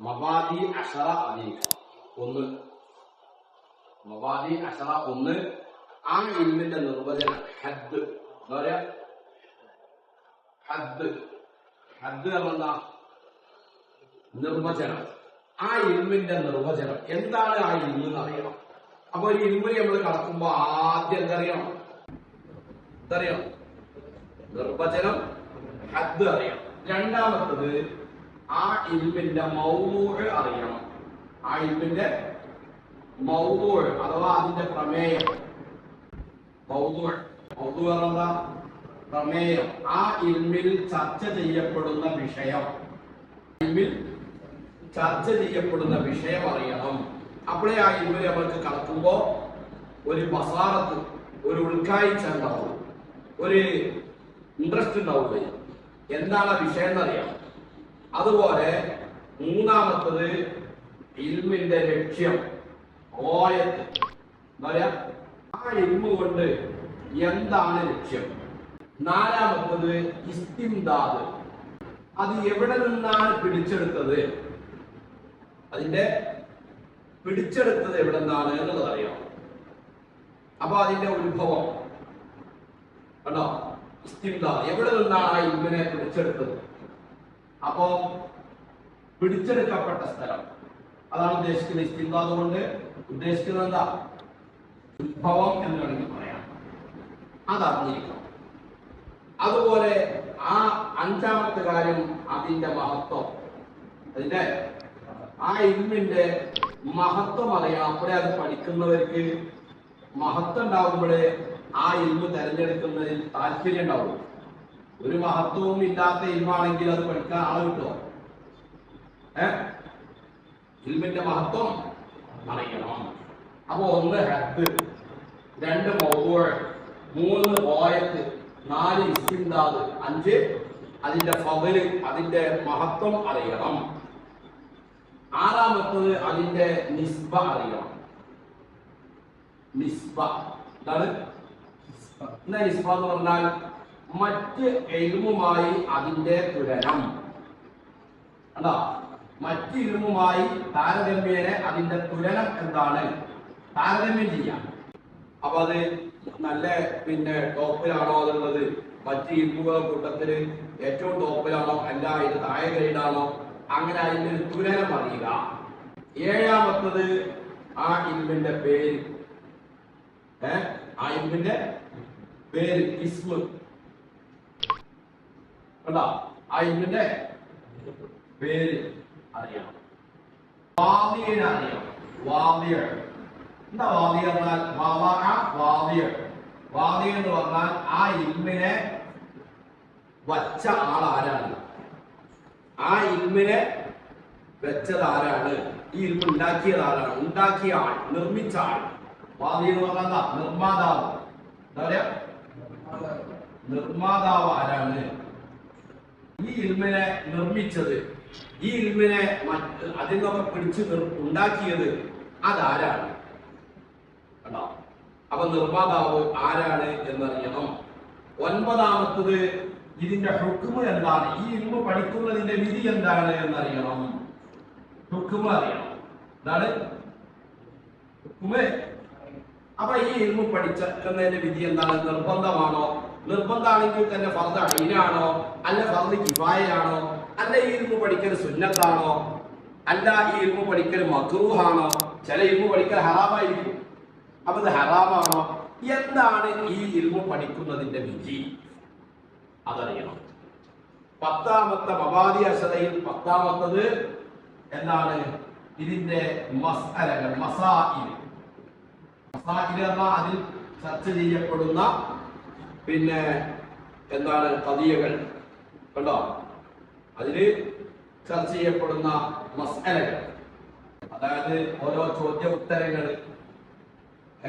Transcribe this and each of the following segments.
മവാദി അഷറ അറിയിക്കണം. ഒന്ന് മവാദി അഷറ, ഒന്ന് ആ ഇൽമിന്റെ നിർവചനം ഹദ്. എന്താ പറയാ? ഹദ്. ഹദ് എന്താ? നിർവചനം. ആ ഇൽമിന്റെ നിർവചനം എന്താണ്? ആ ഇൽമ് എന്നറിയണം. അപ്പൊ ഒരു ഇൽമിനെ നമ്മൾ കടക്കുമ്പോ ആദ്യം എന്തറിയണം? നിർവചനം, ഹദ് അറിയണം. രണ്ടാമത്തത് ആ ഇൽമിന്റെ മൗദൂഅ് അറിയണം. ആ ഇൽമിന്റെ മൗദൂഅ് അഥവാ അതിന്റെ പ്രമേയം. മൗദൂഅ് എന്താ? പ്രമേയം. ആ ഇൽമിൽ ചർച്ച ചെയ്യപ്പെടുന്ന വിഷയം, ഇൽമിൽ ചർച്ച ചെയ്യപ്പെടുന്ന വിഷയം അറിയണം. അപ്പോഴേ ആ ഇൽമിൽ നമ്മൾക്ക് കടക്കുമ്പോ ഒരു ബസാറത്ത്, ഒരു ഉൾക്കാഴ്ച ഉണ്ടാവും, ഒരു ഇൻട്രസ്റ്റ് ഉണ്ടാവുകയും എന്താണ് ആ വിഷയം എന്നറിയാം. അതുപോലെ മൂന്നാമത്തത് ഇൽമിന്റെ ലക്ഷ്യം, ഓയത്ത്. എന്താ പറയാ? ആ ഇൽമു കൊണ്ട് എന്താണ് ലക്ഷ്യം. നാലാമത്തത് ഇസ്തിംദാദ്, അത് എവിടെ നിന്നാണ് പിടിച്ചെടുത്തത്, അതിന്റെ പിടിച്ചെടുത്തത് എവിടെ നിന്നാണ് എന്നുള്ളത് അറിയാം. അപ്പൊ അതിന്റെ ഉത്ഭവം കണ്ടോ? ഇസ്തിംദാദ്, എവിടെ നിന്നാണ് ആ ഇൽമിനെ പിടിച്ചെടുത്തത്. അപ്പോ പിടിച്ചെടുക്കപ്പെട്ട സ്ഥലം, അതാണ് ഉദ്ദേശിക്കുന്നത്. ഇസ്തിംദാദ് കൊണ്ട് ഉദ്ദേശിക്കുന്നത് എന്താ? ഉത്ഭവം എന്ന് വേണമെങ്കിൽ പറയാം. അതറിഞ്ഞിരിക്കണം. അതുപോലെ ആ അഞ്ചാമത്തെ കാര്യം അതിന്റെ മഹത്വം, അതിന്റെ ആ ഇൽമിന്റെ മഹത്വം അറിയാം. അപ്പോഴേ അത് പഠിക്കുന്നവർക്ക് മഹത്വം ഉണ്ടാകുമ്പോഴേ ആ ഇൽമ് തെരഞ്ഞെടുക്കുന്നതിൽ താല്പര്യം ഉണ്ടാവും. ഒരു മഹത്വവും ഇല്ലാത്ത ഇൽമാണെങ്കിൽ അത് പഠിക്കാൻ ആള് കിട്ടുമോ? ഇൽമിന്റെ മഹത്വം അറിയണം. അപ്പൊ ഒന്ന് ഹദ്, രണ്ട് മൗദൂഅ്, മൂന്ന് ഓയത്ത്, നാല് ഇസ്തിംദാദ്, അഞ്ച് അതിന്റെ ഫള്, അതിന്റെ മഹത്വം അറിയണം. ആറാമത്തത് അതിന്റെ നിസ്ബ അറിയണം. നിസ്ബ എന്താണ്? നിസ്ബ എന്ന് പറഞ്ഞാൽ മറ്റ് ഇൽമുമായി അതിന്റെ തുലനം. അതാ മറ്റ് ഇൽമുമായി താരതമ്യേന അതിന്റെ തുലനം എന്താണ്, താരതമ്യം ചെയ്യാം. അപ്പൊ അത് നല്ല ടോപ്പിലാണോ അതുള്ളത്, മറ്റ് ഇൽമുകളുടെ കൂട്ടത്തില് ഏറ്റവും ടോപ്പിലാണോ അല്ല ഇത് താഴെ ഗ്രേഡാണോ, അങ്ങനെ അതിന്റെ ഒരു തുലനം അറിയുക. ഏഴാമത്തത് ആ ഇൽമിന്റെ പേര്. ആ ഇൽമിന്റെ പേര്, ഇസ്മ്. കണ്ടോ? ആ ഇൽമിന്റെ പേര് അറിയണം. വാദിയനെ അറിയണം. വാദിയ എന്താ? വാദിയ എന്നാൽ വാദിയ എന്ന് പറഞ്ഞാൽ ആ ഇൽമിനെ വച്ച ആൾ ആരാണ്, ആ ഇൽമിനെ വെച്ചത് ആരാണ്, ഈ ഇൽമ ഉണ്ടാക്കിയത് ആരാണ്, ഉണ്ടാക്കിയ ആൾ, നിർമ്മിച്ച ആൾ. വാദി എന്ന് പറഞ്ഞാൽ എന്താ? നിർമ്മാതാവ്. എന്താ പറയാ? നിർമ്മാതാവ് ആരാണ്, ഈ ഇൽമിനെ നിർമ്മിച്ചത്, ഈ ഇൽമിനെ അതിൽ നിന്നൊക്കെ പിടിച്ച് ഉണ്ടാക്കിയത് അതാരാണ്. കണ്ടോ? അപ്പൊ നിർമ്മാതാവ് ആരാണ് എന്നറിയണം. ഒൻപതാമത്തത് ഇതിന്റെ ഹുക്മ് എന്താണ്, ഈ ഇൽമു പഠിക്കുന്നതിന്റെ വിധി എന്താണ് എന്നറിയണം. ഹുക്മ് അറിയണം. എന്താണ് ഹുക്മ്? അപ്പൊ ഈ ഇൽമു പഠിക്കുന്നതിന്റെ വിധി എന്താണ്? നിർബന്ധമാണോ? നിർബന്ധമാണെങ്കിൽ തന്നെ ഫർദ് ഐനാണോ, അല്ല ഫർദ് കിഫായയാണോ, അല്ല ഈ ഇൽമു പഠിക്കൽ സുന്നത്താണോ, അല്ല ഈ ഇൽമു പഠിക്കൽ മക്റൂഹാണോ, ചില ഇൽമു പഠിക്കൽ ഹറാമായിരിക്കും. അപ്പൊ ഇത് ഹറാമാണോ? എന്താണ് ഈ ഇൽമു പഠിക്കുന്നതിന്റെ വിധി, അതറിയണം. പത്താമത്തെ മവാദി അശറയിൽ പത്താമത്തത് എന്താണ്? ഇതിന്റെ മസ്അലകൾ, മസാഇൽ. മസാഇൽ എന്നാൽ അതിൽ ചർച്ച ചെയ്യപ്പെടുന്ന എന്താണ് ഖദിയകൾ. കണ്ടോ? അതില് ചർച്ച ചെയ്യപ്പെടുന്ന മസ്അലകൾ, അതായത് ഓരോ ചോദ്യ ഉത്തരങ്ങൾ,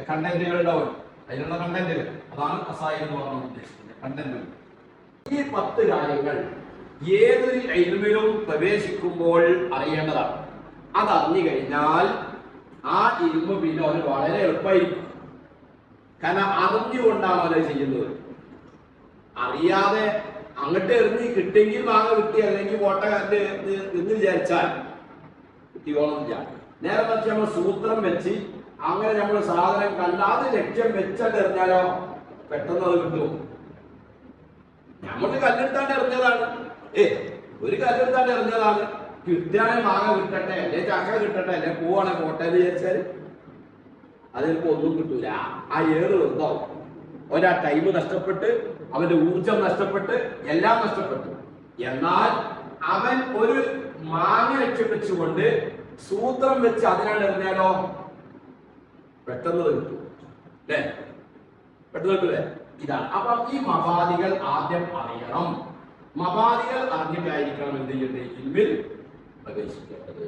കണ്ടന്റുകൾ ഉണ്ടാവും. അതിനുള്ള കണ്ടന്റുകൾ, അതാണ് മസാഇൽ എന്ന് പറഞ്ഞ ഉദ്ദേശിക്കുന്നത്. കണ്ടന്റുകൾ. ഈ 10 കാര്യങ്ങൾ ഏതൊരു ഇൽമിലും പ്രവേശിക്കുമ്പോൾ അറിയേണ്ടതാണ്. അതറിഞ്ഞു കഴിഞ്ഞാൽ ആ ഇൽമു പിന്നെ അവന് വളരെ എളുപ്പമായിരിക്കും. കാരണം അറിഞ്ഞുകൊണ്ടാണ് അവരെ ചെയ്യുന്നത്. അറിയാതെ അങ്ങോട്ട് എറിഞ്ഞ് കിട്ടിയെങ്കിൽ വാങ്ങ കിട്ടി, അല്ലെങ്കിൽ കോട്ട എന്ന് വിചാരിച്ചാൽ കിട്ടിയോളന്നില്ല. നേരെ മറിച്ച് നമ്മൾ സൂത്രം വെച്ച് അങ്ങനെ നമ്മൾ സാധനം കണ്ട അത് ലക്ഷ്യം വെച്ചാൽ എറിഞ്ഞാലോ പെട്ടെന്ന് അത് കിട്ടും. നമ്മൾ കല്ലെടുത്താണ്ട് എറിഞ്ഞതാണ്, ഒരു കല്ലെടുത്താണ്ട് എറിഞ്ഞതാണ്, കിട്ടാൻ മാങ്ങ കിട്ടട്ടെ അല്ലെ ചക്ക കിട്ടട്ടെ അല്ലെ പൂവാണ് പോട്ടെ എന്ന് വിചാരിച്ചാൽ അതിനിപ്പോ ഒന്നും കിട്ടൂല. ആ ഏറ് വെറുതാവും. ഒരാ ടൈം നഷ്ടപ്പെട്ട്, അവന്റെ ഊർജം നഷ്ടപ്പെട്ട്, എല്ലാം നഷ്ടപ്പെട്ടു. എന്നാൽ അവൻ ഒരു മാങ്ങ ലക്ഷ്യം വെച്ചുകൊണ്ട് സൂത്രം വെച്ച് അതിനാണ് എറിഞ്ഞാലോ പെട്ടെന്ന് കിട്ടും അല്ലേ, പെട്ടെന്ന് കിട്ടൂലേ. ഇതാണ്. അപ്പൊ ഈ മബാദികൾ ആദ്യം അറിയണം. മബാദികൾ അറിഞ്ഞിട്ടായിരിക്കണം എന്ത് ചെയ്യേണ്ടത്, ഇൽമിൽ പ്രവേശിക്കേണ്ടത്.